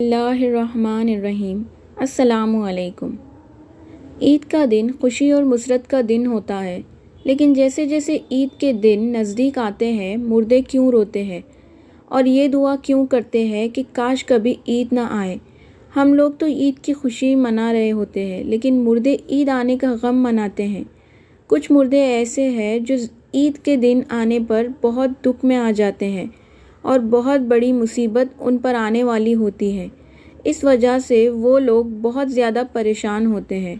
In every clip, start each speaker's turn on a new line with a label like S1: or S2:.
S1: اللہ الرحمن الرحیم۔ السلام علیکم۔ عید کا دن خوشی اور مسرت کا دن ہوتا ہے، لیکن جیسے جیسے عید کے دن نزدیک آتے ہیں مردے کیوں روتے ہیں اور یہ دعا کیوں کرتے ہیں کہ کاش کبھی عید نہ آئے۔ ہم لوگ تو عید کی خوشی منا رہے ہوتے ہیں، لیکن مردے عید آنے کا غم مناتے ہیں۔ کچھ مردے ایسے ہیں جو عید کے دن آنے پر بہت دکھ میں آ جاتے ہیں اور بہت بڑی مصیبت ان پر آنے والی ہوتی ہے۔ اس وجہ سے وہ لوگ بہت زیادہ پریشان ہوتے ہیں۔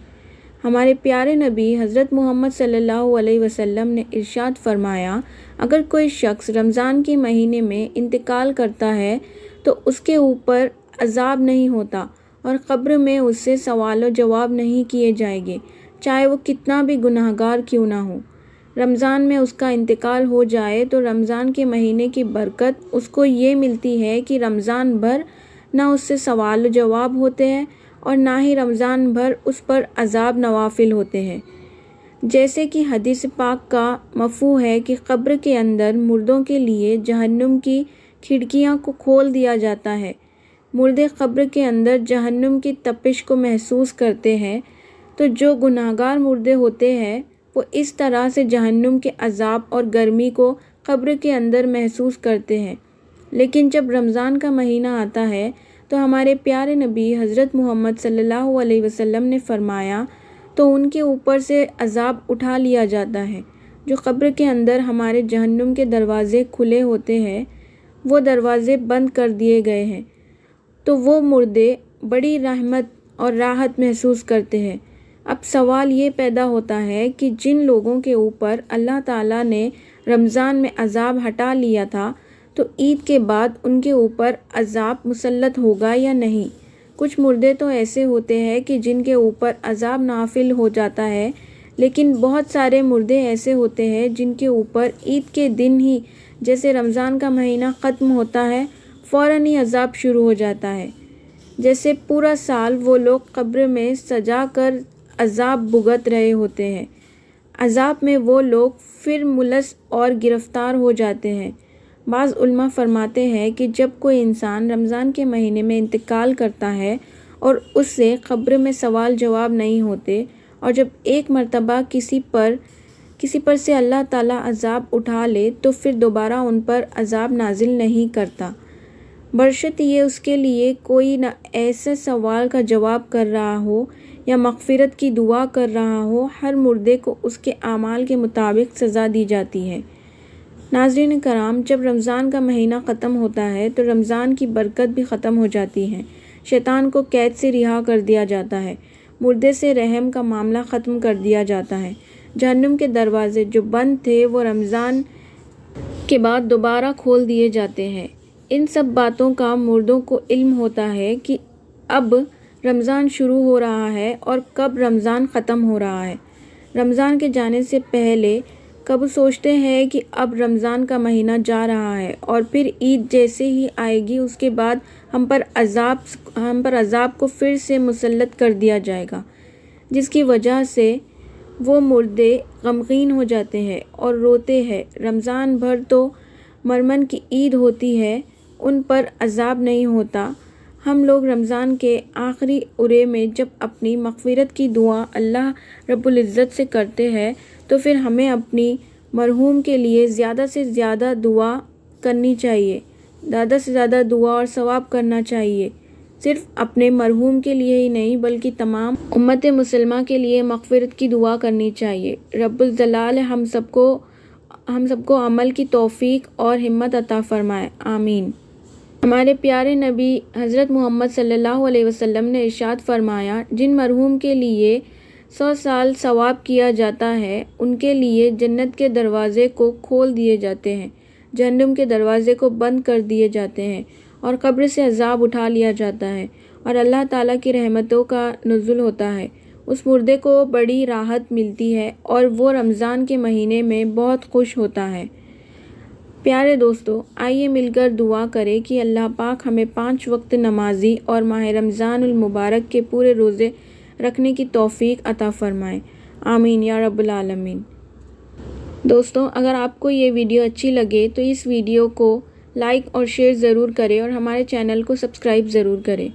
S1: ہمارے پیارے نبی حضرت محمد صلی اللہ علیہ وسلم نے ارشاد فرمایا، اگر کوئی شخص رمضان کے مہینے میں انتقال کرتا ہے تو اس کے اوپر عذاب نہیں ہوتا اور قبر میں اس سے سوال و جواب نہیں کیے جائیں گے، چاہے وہ کتنا بھی گناہگار کیوں نہ ہو۔ رمضان میں اس کا انتقال ہو جائے تو رمضان کے مہینے کی برکت اس کو یہ ملتی ہے کہ رمضان بھر نہ اس سے سوال و جواب ہوتے ہیں اور نہ ہی رمضان بھر اس پر عذاب نوافل ہوتے ہیں۔ جیسے کہ حدیث پاک کا مفہوم ہے کہ قبر کے اندر مردوں کے لیے جہنم کی کھڑکیاں کو کھول دیا جاتا ہے۔ مردے قبر کے اندر جہنم کی تپش کو محسوس کرتے ہیں، تو جو گناہگار مردے ہوتے ہیں وہ اس طرح سے جہنم کے عذاب اور گرمی کو قبر کے اندر محسوس کرتے ہیں۔ لیکن جب رمضان کا مہینہ آتا ہے تو ہمارے پیارے نبی حضرت محمد صلی اللہ علیہ وسلم نے فرمایا تو ان کے اوپر سے عذاب اٹھا لیا جاتا ہے۔ جو قبر کے اندر ہمارے جہنم کے دروازے کھلے ہوتے ہیں وہ دروازے بند کر دیے گئے ہیں، تو وہ مردے بڑی رحمت اور راحت محسوس کرتے ہیں۔ اب سوال یہ پیدا ہوتا ہے کہ جن لوگوں کے اوپر اللہ تعالیٰ نے رمضان میں عذاب ہٹا لیا تھا تو عید کے بعد ان کے اوپر عذاب مسلط ہوگا یا نہیں؟ کچھ مردے تو ایسے ہوتے ہیں کہ جن کے اوپر عذاب نافل ہو جاتا ہے، لیکن بہت سارے مردے ایسے ہوتے ہیں جن کے اوپر عید کے دن ہی، جیسے رمضان کا مہینہ ختم ہوتا ہے، فوراً ہی عذاب شروع ہو جاتا ہے۔ جیسے پورا سال وہ لوگ قبر میں سجا کر عذاب بھگت رہے ہوتے ہیں۔ عذاب میں وہ لوگ پھر ملس اور گرفتار ہو جاتے ہیں۔ بعض علماء فرماتے ہیں کہ جب کوئی انسان رمضان کے مہینے میں انتقال کرتا ہے اور اس سے قبر میں سوال جواب نہیں ہوتے، اور جب ایک مرتبہ کسی پر سے اللہ تعالیٰ عذاب اٹھا لے تو پھر دوبارہ ان پر عذاب نازل نہیں کرتا، برشت یہ اس کے لیے کوئی نہ ایسے سوال کا جواب کر رہا ہو یا مغفرت کی دعا کر رہا ہو۔ ہر مردے کو اس کے اعمال کے مطابق سزا دی جاتی ہے۔ ناظرین کرام، جب رمضان کا مہینہ ختم ہوتا ہے تو رمضان کی برکت بھی ختم ہو جاتی ہے۔ شیطان کو قید سے رہا کر دیا جاتا ہے، مردے سے رحم کا معاملہ ختم کر دیا جاتا ہے۔ جہنم کے دروازے جو بند تھے وہ رمضان کے بعد دوبارہ کھول دیے جاتے ہیں۔ ان سب باتوں کا مردوں کو علم ہوتا ہے کہ اب رمضان شروع ہو رہا ہے اور کب رمضان ختم ہو رہا ہے۔ رمضان کے جانے سے پہلے کب سوچتے ہیں کہ اب رمضان کا مہینہ جا رہا ہے اور پھر عید جیسے ہی آئے گی اس کے بعد ہم پر عذاب کو پھر سے مسلط کر دیا جائے گا، جس کی وجہ سے وہ مردے غمگین ہو جاتے ہیں اور روتے ہیں۔ رمضان بھر تو مرمن کی عید ہوتی ہے، ان پر عذاب نہیں ہوتا۔ ہم لوگ رمضان کے آخری عرے میں جب اپنی مغفرت کی دعا اللہ رب العزت سے کرتے ہیں تو پھر ہمیں اپنی مرحوم کے لیے زیادہ سے زیادہ دعا کرنی چاہیے، زیادہ سے زیادہ دعا اور ثواب کرنا چاہیے۔ صرف اپنے مرحوم کے لیے ہی نہیں بلکہ تمام امت مسلمہ کے لیے مغفرت کی دعا کرنی چاہیے۔ رب الجلال ہم سب کو عمل کی توفیق اور ہمت عطا فرمائے، آمین۔ ہمارے پیارے نبی حضرت محمد صلی اللہ علیہ وسلم نے ارشاد فرمایا، جن مرحوم کے لیے 100 سال ثواب کیا جاتا ہے ان کے لیے جنت کے دروازے کو کھول دیے جاتے ہیں، جہنم کے دروازے کو بند کر دیے جاتے ہیں اور قبر سے عذاب اٹھا لیا جاتا ہے اور اللہ تعالیٰ کی رحمتوں کا نزول ہوتا ہے۔ اس مردے کو بڑی راحت ملتی ہے اور وہ رمضان کے مہینے میں بہت خوش ہوتا ہے۔ پیارے دوستو، آئیے مل کر دعا کریں کہ اللہ پاک ہمیں 5 وقت نمازی اور ماہ رمضان المبارک کے پورے روزے رکھنے کی توفیق عطا فرمائے، آمین یا رب العالمین۔ دوستو، اگر آپ کو یہ ویڈیو اچھی لگے تو اس ویڈیو کو لائک اور شیئر ضرور کریں اور ہمارے چینل کو سبسکرائب ضرور کریں۔